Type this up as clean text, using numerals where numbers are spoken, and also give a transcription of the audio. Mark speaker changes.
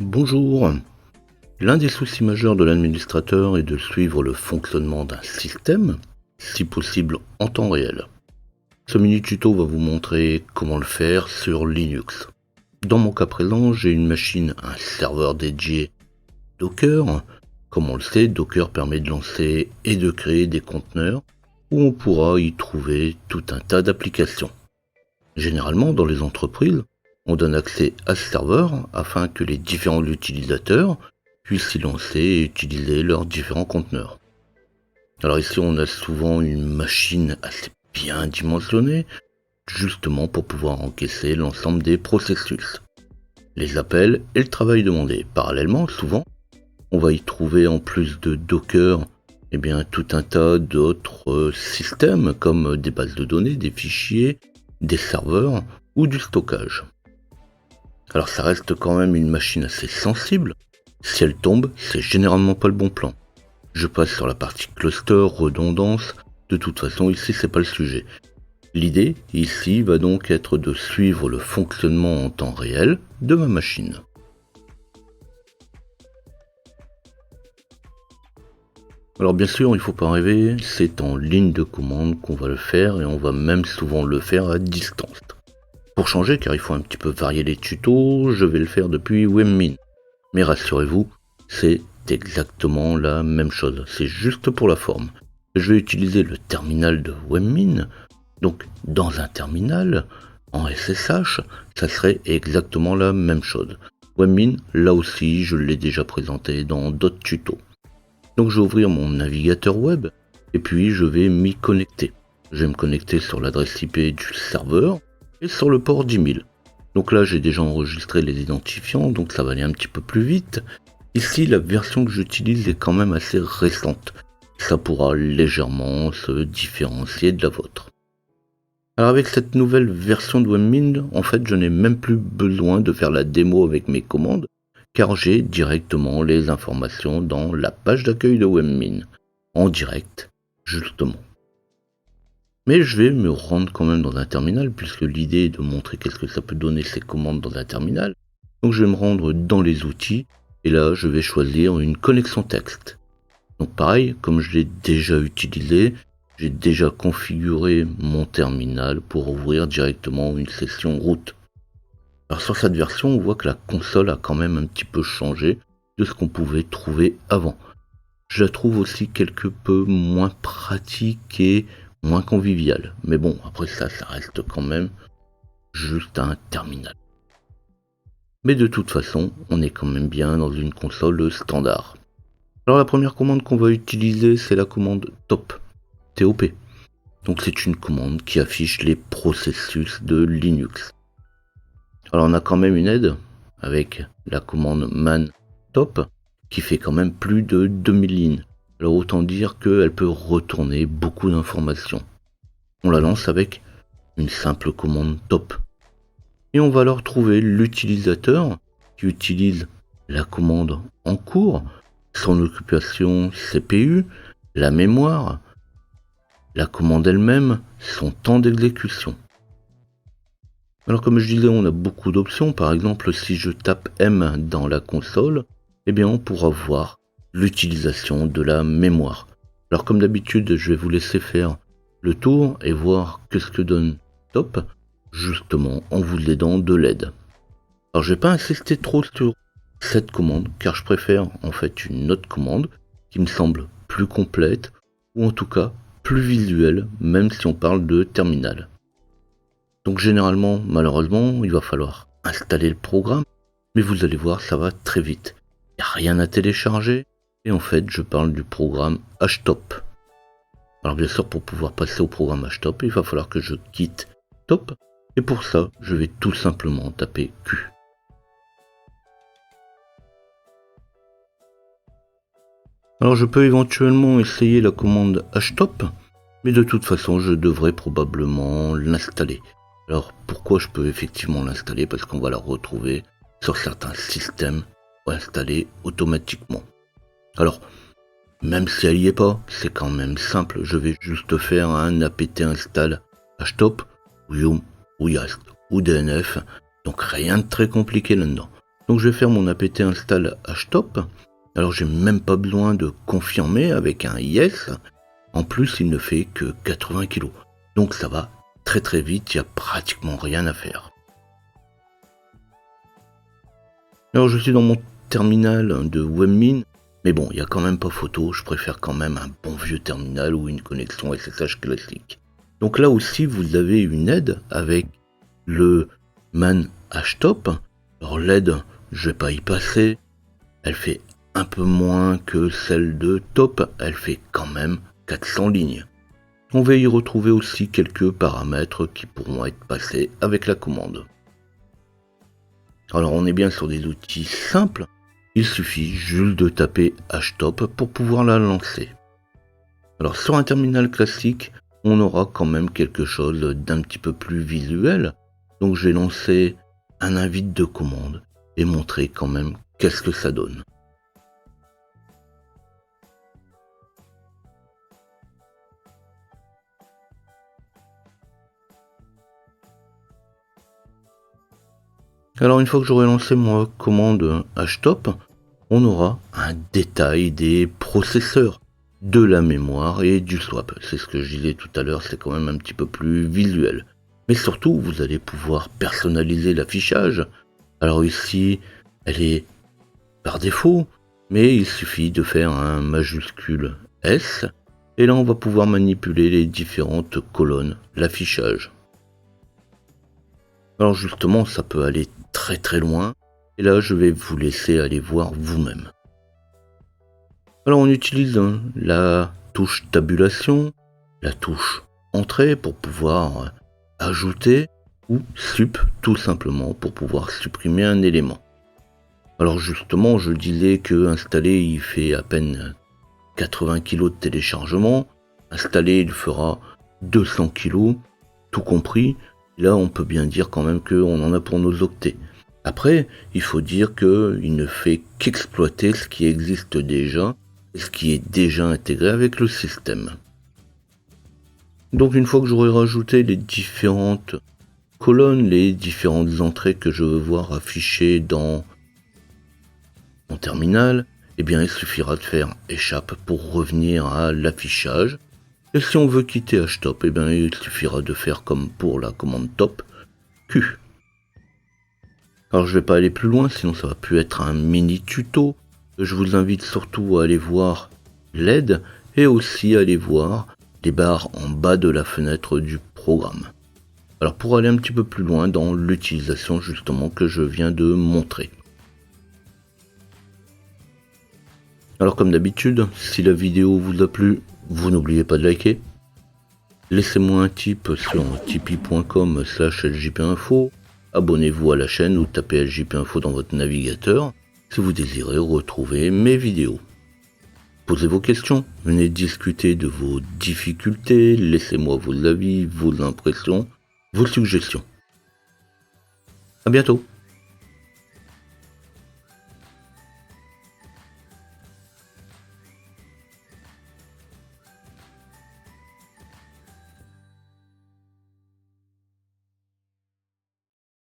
Speaker 1: Bonjour. L'un des soucis majeurs de l'administrateur est de suivre le fonctionnement d'un système, si possible en temps réel. Ce mini-tuto va vous montrer comment le faire sur Linux. Dans mon cas présent, j'ai une machine, un serveur dédié Docker. Comme on le sait, Docker permet de lancer et de créer des conteneurs où on pourra y trouver tout un tas d'applications. Généralement, dans les entreprises, on donne accès à ce serveur afin que les différents utilisateurs puissent y lancer et utiliser leurs différents conteneurs. Alors ici, on a souvent une machine assez bien dimensionnée, justement pour pouvoir encaisser l'ensemble des processus, les appels et le travail demandé. Parallèlement, souvent, on va y trouver en plus de Docker, tout un tas d'autres systèmes comme des bases de données, des fichiers, des serveurs ou du stockage. Alors ça reste quand même une machine assez sensible. Si elle tombe, c'est généralement pas le bon plan. Je passe sur la partie cluster, redondance. De toute façon, ici c'est pas le sujet. L'idée ici va donc être de suivre le fonctionnement en temps réel de ma machine. Alors bien sûr, il ne faut pas rêver, c'est en ligne de commande qu'on va le faire et on va même souvent le faire à distance. Pour changer, car il faut un petit peu varier les tutos, je vais le faire depuis Webmin. Mais rassurez-vous, c'est exactement la même chose, c'est juste pour la forme. Je vais utiliser le terminal de Webmin, donc dans un terminal, en SSH, ça serait exactement la même chose. Webmin, là aussi, je l'ai déjà présenté dans d'autres tutos. Donc je vais ouvrir mon navigateur web, et puis je vais m'y connecter. Je vais me connecter sur l'adresse IP du serveur, et sur le port 10 000. Donc là j'ai déjà enregistré les identifiants, donc ça va aller un petit peu plus vite. Ici la version que j'utilise est quand même assez récente. Ça pourra légèrement se différencier de la vôtre. Alors avec cette nouvelle version de Webmin, en fait je n'ai même plus besoin de faire la démo avec mes commandes, car j'ai directement les informations dans la page d'accueil de Webmin, en direct, justement. Mais je vais me rendre quand même dans un terminal, puisque l'idée est de montrer qu'est-ce que ça peut donner ces commandes dans un terminal. Donc je vais me rendre dans les outils, et là je vais choisir une connexion texte. Donc pareil, comme je l'ai déjà utilisé, j'ai déjà configuré mon terminal pour ouvrir directement une session root. Alors sur cette version, on voit que la console a quand même un petit peu changé de ce qu'on pouvait trouver avant. Je la trouve aussi quelque peu moins pratique et moins convivial. Mais bon, après ça reste quand même juste un terminal. Mais de toute façon, on est quand même bien dans une console standard. Alors la première commande qu'on va utiliser, c'est la commande top, TOP. Donc c'est une commande qui affiche les processus de Linux. Alors on a quand même une aide avec la commande man top qui fait quand même plus de 2000 lignes. Alors autant dire qu'elle peut retourner beaucoup d'informations. On la lance avec une simple commande top. Et on va alors trouver l'utilisateur qui utilise la commande en cours, son occupation CPU, la mémoire, la commande elle-même, son temps d'exécution. Alors comme je disais, on a beaucoup d'options. Par exemple, si je tape M dans la console, on pourra voir l'utilisation de la mémoire. Alors comme d'habitude, je vais vous laisser faire le tour et voir ce que donne top, justement en vous aidant de l'aide. Alors je vais pas insister trop sur cette commande, car je préfère en fait une autre commande qui me semble plus complète, ou en tout cas plus visuelle, même si on parle de terminal. Donc généralement, malheureusement, il va falloir installer le programme, mais vous allez voir, ça va très vite. Il n'y a rien à télécharger, et en fait, je parle du programme htop. Alors bien sûr, pour pouvoir passer au programme htop, il va falloir que je quitte top, et pour ça, je vais tout simplement taper Q. Alors je peux éventuellement essayer la commande htop, mais de toute façon, je devrais probablement l'installer. Alors pourquoi je peux effectivement l'installer? Parce qu'on va la retrouver sur certains systèmes installés automatiquement. Alors, même si elle n'y est pas, c'est quand même simple. Je vais juste faire un apt install htop ou yum ou yast ou dnf. Donc rien de très compliqué là-dedans. Donc je vais faire mon apt install htop. Alors j'ai même pas besoin de confirmer avec un yes. En plus il ne fait que 80 kg. Donc ça va très très vite, il n'y a pratiquement rien à faire. Alors je suis dans mon terminal de Webmin. Mais bon, il n'y a quand même pas photo, je préfère quand même un bon vieux terminal ou une connexion SSH classique. Donc là aussi, vous avez une aide avec le man htop. Alors l'aide, je vais pas y passer. Elle fait un peu moins que celle de top, elle fait quand même 400 lignes. On va y retrouver aussi quelques paramètres qui pourront être passés avec la commande. Alors on est bien sur des outils simples. Il suffit juste de taper htop pour pouvoir la lancer. Alors sur un terminal classique, on aura quand même quelque chose d'un petit peu plus visuel. Donc je vais lancer un invite de commande et montrer quand même qu'est-ce que ça donne. Alors une fois que j'aurai lancé ma commande htop, on aura un détail des processeurs, de la mémoire et du swap. C'est ce que je disais tout à l'heure, c'est quand même un petit peu plus visuel. Mais surtout, vous allez pouvoir personnaliser l'affichage. Alors ici, elle est par défaut, mais il suffit de faire un majuscule S, et là on va pouvoir manipuler les différentes colonnes, l'affichage. Alors justement, ça peut aller très très loin, et là je vais vous laisser aller voir vous-même. Alors on utilise la touche tabulation, la touche entrée pour pouvoir ajouter, ou sup tout simplement pour pouvoir supprimer un élément. Alors justement, je disais que installer il fait à peine 80 kg de téléchargement, installer il fera 200 kg, tout compris. Là on peut bien dire quand même qu'on en a pour nos octets. Après, il faut dire qu'il ne fait qu'exploiter ce qui existe déjà, ce qui est déjà intégré avec le système. Donc une fois que j'aurai rajouté les différentes colonnes, les différentes entrées que je veux voir affichées dans mon terminal, eh bien il suffira de faire échappe pour revenir à l'affichage. Et si on veut quitter htop, eh bien il suffira de faire comme pour la commande top, Q. Alors je vais pas aller plus loin, sinon ça va plus être un mini tuto. Je vous invite surtout à aller voir l'aide et aussi à aller voir les barres en bas de la fenêtre du programme. Alors pour aller un petit peu plus loin dans l'utilisation justement que je viens de montrer. Alors comme d'habitude, si la vidéo vous a plu, vous n'oubliez pas de liker. Laissez-moi un tip sur tipeee.com/ljpinfo. Abonnez-vous à la chaîne ou tapez ljpinfo dans votre navigateur si vous désirez retrouver mes vidéos. Posez vos questions, venez discuter de vos difficultés, laissez-moi vos avis, vos impressions, vos suggestions. À bientôt.